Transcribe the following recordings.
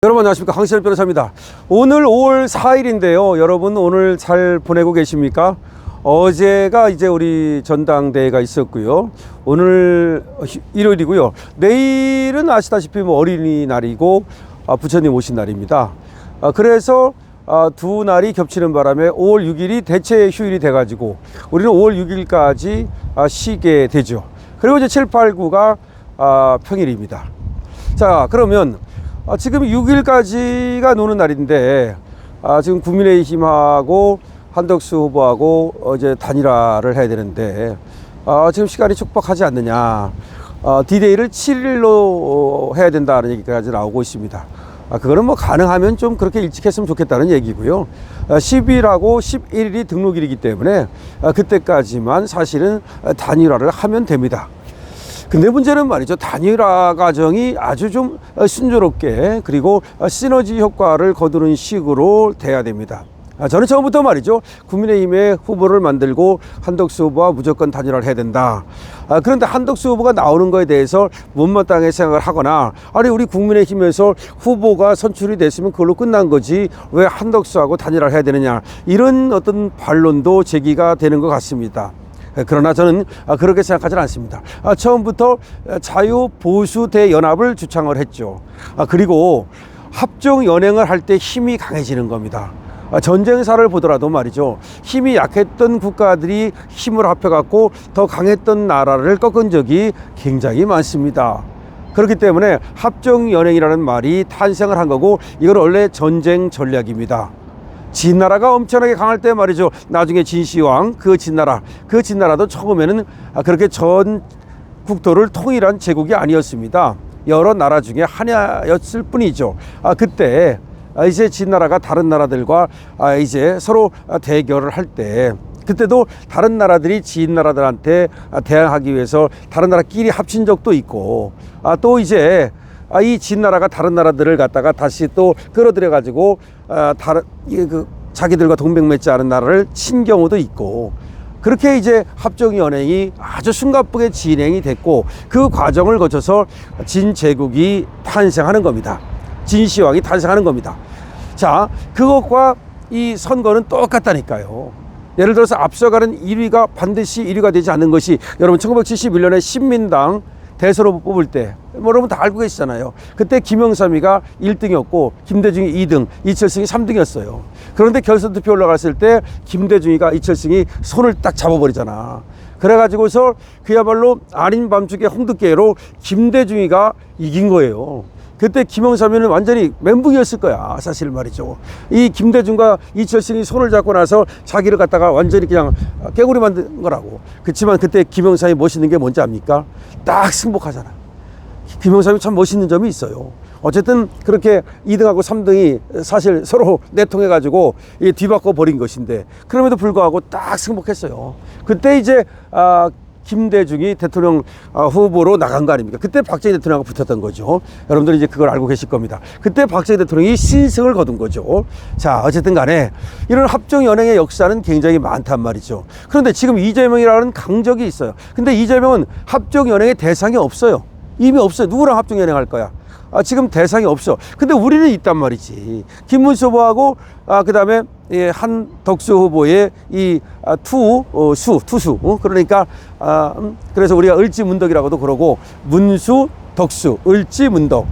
여러분 안녕하십니까, 강신일 변호사입니다. 오늘 5월 4일인데요 여러분 오늘 잘 보내고 계십니까? 어제가 이제 우리 전당대회가 있었고요, 오늘 일요일이고요, 내일은 아시다시피 뭐 어린이날이고 부처님 오신 날입니다. 그래서 두 날이 겹치는 바람에 5월 6일이 대체 휴일이 돼 가지고 우리는 5월 6일까지 쉬게 되죠. 그리고 이제 7, 8, 9가 평일입니다. 자, 그러면 지금 6일까지가 노는 날인데 지금 국민의힘하고 한덕수 후보하고 어제 단일화를 해야 되는데 지금 시간이 촉박하지 않느냐, 디데이를 7일로 해야 된다는 얘기까지 나오고 있습니다. 그거는 뭐 가능하면 좀 그렇게 일찍 했으면 좋겠다는 얘기고요. 10일하고 11일이 등록일이기 때문에 그때까지만 사실은 단일화를 하면 됩니다. 근데 문제는 말이죠, 단일화 과정이 아주 좀 순조롭게 그리고 시너지 효과를 거두는 식으로 돼야 됩니다. 저는 처음부터 말이죠, 국민의힘의 후보를 만들고 한덕수 후보와 무조건 단일화를 해야 된다. 그런데 한덕수 후보가 나오는 거에 대해서 못마땅하게 생각을 하거나, 아니 우리 국민의힘에서 후보가 선출이 됐으면 그걸로 끝난 거지 왜 한덕수하고 단일화를 해야 되느냐, 이런 어떤 반론도 제기가 되는 것 같습니다. 그러나 저는 그렇게 생각하지는 않습니다. 처음부터 자유보수대연합을 주창을 했죠. 그리고 합종연행을 할 때 힘이 강해지는 겁니다. 전쟁사를 보더라도 말이죠, 힘이 약했던 국가들이 힘을 합해갖고 더 강했던 나라를 꺾은 적이 굉장히 많습니다. 그렇기 때문에 합종연행이라는 말이 탄생을 한 거고, 이건 원래 전쟁 전략입니다. 진나라가 엄청나게 강할 때 말이죠, 나중에 진시황 그 진나라도 처음에는 그렇게 전 국토를 통일한 제국이 아니었습니다. 여러 나라 중에 하나였을 뿐이죠. 그때 이제 진나라가 다른 나라들과 이제 서로 대결을 할 때, 그때도 다른 나라들이 진나라들한테 대항하기 위해서 다른 나라끼리 합친 적도 있고, 또 이제 이 진나라가 다른 나라들을 갖다가 다시 또 끌어들여 가지고 자기들과 동맹 맺지 않은 나라를 친 경우도 있고, 그렇게 이제 합종연행이 아주 숨가쁘게 진행이 됐고, 그 과정을 거쳐서 진제국이 탄생하는 겁니다. 진시황이 탄생하는 겁니다. 자, 그것과 이 선거는 똑같다니까요. 예를 들어서 앞서가는 1위가 반드시 1위가 되지 않는 것이, 여러분 1971년에 신민당 대선 후보 뽑을 때 여러분 다 알고 계시잖아요. 그때 김영삼이가 1등이었고 김대중이 2등, 이철승이 3등이었어요. 그런데 결선 투표 올라갔을 때 김대중이가 이철승이 손을 딱 잡아버리잖아. 그래가지고서 그야말로 아닌 밤중에 홍두깨로 김대중이가 이긴 거예요. 그때 김영삼이는 완전히 멘붕이었을 거야, 사실 말이죠. 이 김대중과 이철승이 손을 잡고 나서 자기를 갖다가 완전히 그냥 깨구리 만든 거라고. 그렇지만 그때 김영삼이 멋있는 게 뭔지 압니까? 딱 승복하잖아. 김영삼이 참 멋있는 점이 있어요. 어쨌든 그렇게 2등하고 3등이 사실 서로 내통해가지고 뒤바꿔 버린 것인데, 그럼에도 불구하고 딱 승복했어요. 그때 이제 김대중이 대통령 후보로 나간 거 아닙니까? 그때 박정희 대통령하고 붙었던 거죠. 여러분들이 이제 그걸 알고 계실 겁니다. 그때 박정희 대통령이 신승을 거둔 거죠. 자, 어쨌든 간에 이런 합종연행의 역사는 굉장히 많단 말이죠. 그런데 지금 이재명이라는 강적이 있어요. 근데 이재명은 합종연행의 대상이 없어요. 이미 없어요. 누구랑 합종연행할 거야? 지금 대상이 없어. 근데 우리는 있단 말이지. 김문수 후보하고 그 다음에 한덕수 후보의 이 투수. 그러니까 그래서 우리가 을지문덕이라고도 그러고, 문수 덕수, 을지문덕.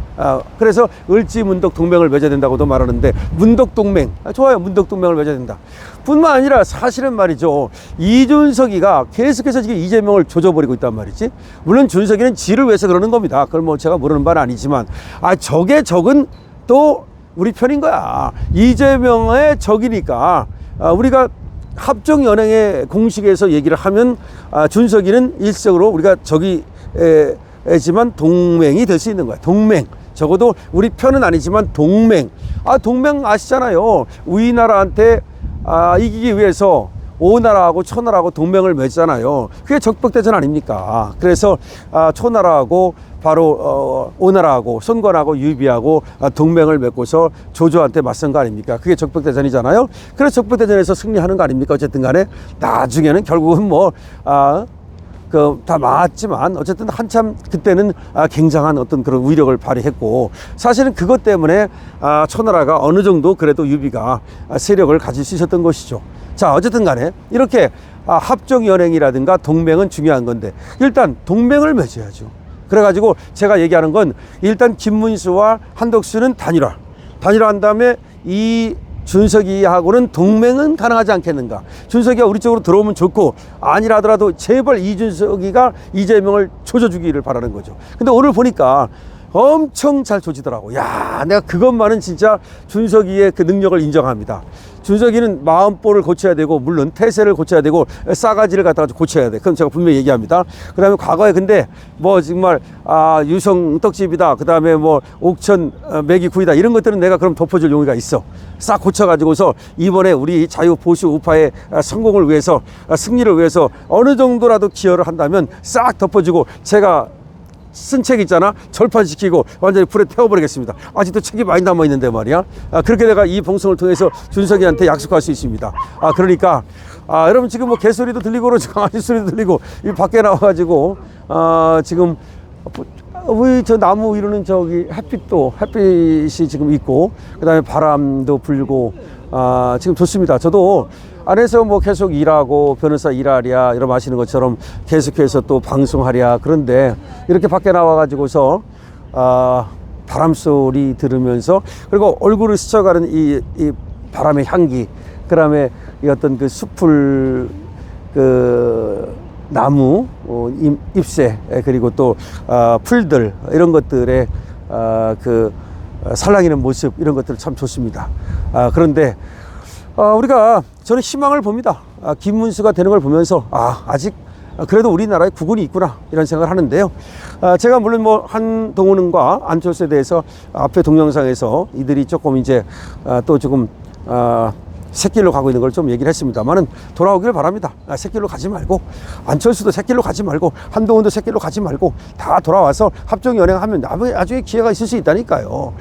그래서 을지문덕 동맹을 맺어야 된다고도 말하는데, 문덕동맹 좋아요. 문덕동맹을 맺어야 된다. 뿐만 아니라 사실은 말이죠, 이준석이가 계속해서 지금 이재명을 조져버리고 있단 말이지. 물론 준석이는 지를 위해서 그러는 겁니다. 그걸 뭐 제가 모르는 바는 아니지만, 적은 또 우리 편인 거야. 이재명의 적이니까 우리가 합종연행의 공식에서 얘기를 하면 준석이는 일적으로 우리가 적이지만 동맹이 될 수 있는 거야. 동맹. 적어도 우리 편은 아니지만 동맹. 동맹 아시잖아요. 우리나라한테 이기기 위해서 오나라하고 초나라하고 동맹을 맺잖아요. 그게 적벽대전 아닙니까? 그래서 초나라하고 바로 오나라하고 손권하고 유비하고 동맹을 맺고서 조조한테 맞선 거 아닙니까? 그게 적벽대전이잖아요. 그래서 적벽대전에서 승리하는 거 아닙니까? 어쨌든 간에 나중에는 결국은 다 맞지만 어쨌든 한참 그때는 굉장한 어떤 그런 위력을 발휘했고, 사실은 그것 때문에 초나라가 어느 정도 그래도 유비가 세력을 가질 수 있었던 것이죠. 자, 어쨌든 간에 이렇게 합종연행이라든가 동맹은 중요한 건데, 일단 동맹을 맺어야죠. 그래가지고 제가 얘기하는 건, 일단 김문수와 한덕수는 단일화한 다음에 이 준석이하고는 동맹은 가능하지 않겠는가. 준석이가 우리 쪽으로 들어오면 좋고, 아니라 하더라도 제발 이준석이가 이재명을 조져주기를 바라는 거죠. 근데 오늘 보니까 엄청 잘 조지더라고. 야, 내가 그것만은 진짜 준석이의 그 능력을 인정합니다. 준석이는 마음볼을 고쳐야 되고, 물론 태세를 고쳐야 되고, 싸가지를 갖다가 고쳐야 돼. 그건 제가 분명히 얘기합니다. 그 다음에 과거에 근데 뭐 정말 유성 떡집이다, 그 다음에 뭐 옥천 매기 구이다, 이런 것들은 내가 그럼 덮어줄 용의가 있어. 싹 고쳐가지고서 이번에 우리 자유 보수 우파의 성공을 위해서, 승리를 위해서 어느 정도라도 기여를 한다면 싹 덮어주고, 제가 쓴 책 있잖아, 절판시키고 완전히 불에 태워버리겠습니다. 아직도 책이 많이 남아있는데 말이야. 그렇게 내가 이 방송을 통해서 준석이한테 약속할 수 있습니다. 그러니까 여러분, 지금 뭐 개소리도 들리고 그러죠. 강아지 소리도 들리고, 이 밖에 나와가지고 지금 우리 저 나무 위로는 저기 햇빛이 지금 있고, 그 다음에 바람도 불고, 지금 좋습니다. 저도 안에서 뭐 계속 일하고, 변호사 일하랴 이런 마시는 것처럼 계속해서 또 방송하랴. 그런데 이렇게 밖에 나와가지고서 바람 소리 들으면서, 그리고 얼굴을 스쳐가는 이 바람의 향기, 그 다음에 이 어떤 그 숲을 그 나무 잎새, 그리고 또 풀들, 이런 것들의 그 살랑이는 모습, 이런 것들 참 좋습니다. 그런데 우리가, 저는 희망을 봅니다. 김문수가 되는 걸 보면서 아직 그래도 우리나라에 국군이 있구나, 이런 생각을 하는데요. 제가 물론 뭐 한동훈과 안철수에 대해서 앞에 동영상에서 이들이 조금 이제 또 조금 새길로 가고 있는 걸 좀 얘기를 했습니다만은, 돌아오기를 바랍니다. 새길로 가지 말고, 안철수도 새길로 가지 말고, 한동훈도 새길로 가지 말고, 다 돌아와서 합종연행하면 나중에 기회가 있을 수 있다니까요.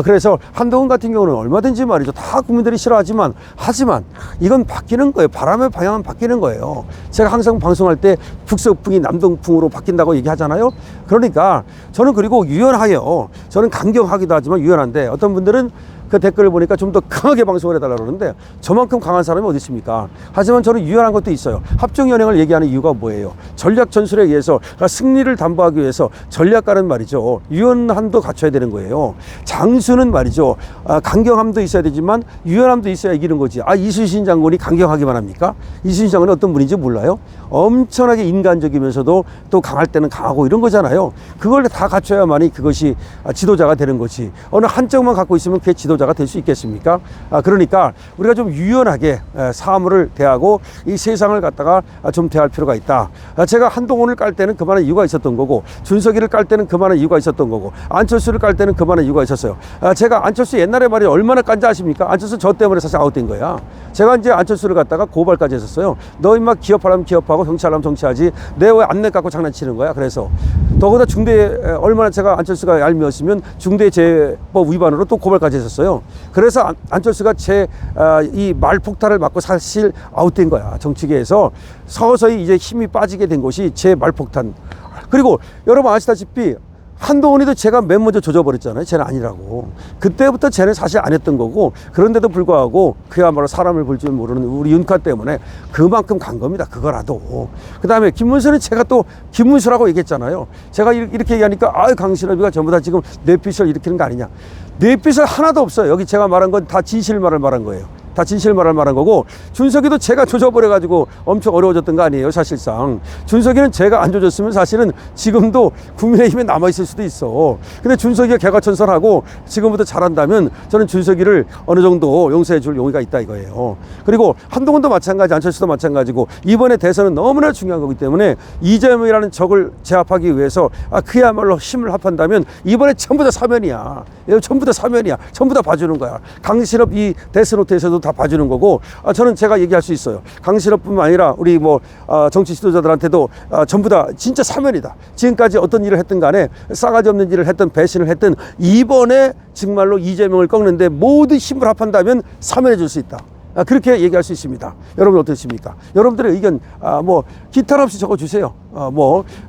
그래서 한동훈 같은 경우는 얼마든지 말이죠, 다 국민들이 싫어하지만, 하지만 이건 바뀌는 거예요. 바람의 방향은 바뀌는 거예요. 제가 항상 방송할 때 북서풍이 남동풍으로 바뀐다고 얘기하잖아요. 그러니까 저는, 그리고 유연하여, 저는 강경하기도 하지만 유연한데, 어떤 분들은 그 댓글을 보니까 좀 더 강하게 방송을 해달라고 그러는데, 저만큼 강한 사람이 어디 있습니까? 하지만 저는 유연한 것도 있어요. 합종연행을 얘기하는 이유가 뭐예요? 전략 전술에 의해서, 승리를 담보하기 위해서 전략가는 말이죠, 유연함도 갖춰야 되는 거예요. 장수는 말이죠, 강경함도 있어야 되지만 유연함도 있어야 이기는 거지. 이순신 장군이 강경하기만 합니까? 이순신 장군이 어떤 분인지 몰라요? 엄청나게 인간적이면서도 또 강할 때는 강하고, 이런 거잖아요. 그걸 다 갖춰야만이 그것이 지도자가 되는 거지. 어느 한쪽만 갖고 있으면 그게 지도자가 될 수 있겠습니까? 그러니까 우리가 좀 유연하게 사물을 대하고, 이 세상을 갖다가 좀 대할 필요가 있다. 제가 한동훈을 깔 때는 그만한 이유가 있었던 거고, 준석이를 깔 때는 그만한 이유가 있었던 거고, 안철수를 깔 때는 그만한 이유가 있었어요. 제가 안철수 옛날에 말이 얼마나 깐지 아십니까? 안철수 저 때문에 사실 아웃된 거야. 제가 이제 안철수를 갖다가 고발까지 했었어요. 너 임마 기업하려면 기업하고, 정치하려면 정치하지, 내 왜 안내 갖고 장난치는 거야. 그래서 더구나 얼마나 제가 안철수가 얄미웠으면 중대재해법 위반으로 또 고발까지 했었어요. 그래서 안철수가 이 말폭탄을 맞고 사실 아웃된 거야. 정치계에서 서서히 이제 힘이 빠지게 된 것이 제 말폭탄. 그리고 여러분 아시다시피 한동훈이도 제가 맨 먼저 조져버렸잖아요. 쟤는 아니라고. 그때부터 쟤는 사실 안 했던 거고, 그런데도 불구하고 그야말로 사람을 볼 줄 모르는 우리 윤카 때문에 그만큼 간 겁니다. 그거라도. 그 다음에 김문수는 제가 또 김문수라고 얘기했잖아요. 제가 이렇게 얘기하니까 강신업이가 전부 다 지금 뇌피셜 일으키는 거 아니냐. 뇌피셜 하나도 없어요. 여기 제가 말한 건 다 진실말을 말한 거예요. 다 진실말을 말한 거고, 준석이도 제가 조져버려가지고 엄청 어려워졌던 거 아니에요. 사실상 준석이는 제가 안 조졌으면 사실은 지금도 국민의힘에 남아있을 수도 있어. 근데 준석이가 개과천선하고 지금부터 잘한다면 저는 준석이를 어느 정도 용서해 줄 용의가 있다 이거예요. 그리고 한동훈도 마찬가지, 안철수도 마찬가지고, 이번에 대선은 너무나 중요한 거기 때문에 이재명이라는 적을 제압하기 위해서 그야말로 힘을 합한다면 이번에 전부 다 사면이야. 전부 다 사면이야. 전부 다 봐주는 거야. 강신업 이 데스노트에서도 다 봐주는 거고, 저는 제가 얘기할 수 있어요. 강신업뿐만 아니라 우리 정치 지도자들한테도 전부 다 진짜 사면이다. 지금까지 어떤 일을 했든 간에, 싸가지 없는 일을 했든 배신을 했든, 이번에 정말로 이재명을 꺾는데 모두 힘을 합한다면 사면해 줄 수 있다. 그렇게 얘기할 수 있습니다. 여러분 어떻습니까? 여러분들의 의견 기탄 없이 적어주세요.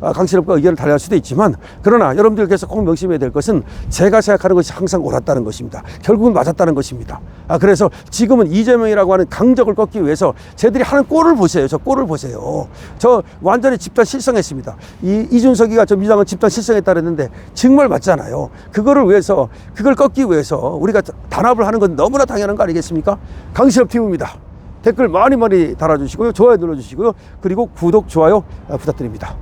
강신업과 의견을 달리할 수도 있지만, 그러나 여러분들께서 꼭 명심해야 될 것은 제가 생각하는 것이 항상 옳았다는 것입니다. 결국은 맞았다는 것입니다. 그래서 지금은 이재명이라고 하는 강적을 꺾기 위해서 쟤들이 하는 꼴을 보세요. 저 꼴을 보세요. 저 완전히 집단 실성했습니다. 이준석이가 저 민주당은 집단 실성했다 그랬는데 정말 맞잖아요. 그거를 위해서, 그걸 꺾기 위해서 우리가 단합을 하는 건 너무나 당연한 거 아니겠습니까? 강신업 TV입니다. 댓글 많이 달아주시고요. 좋아요 눌러주시고요. 그리고 구독, 좋아요 부탁드립니다.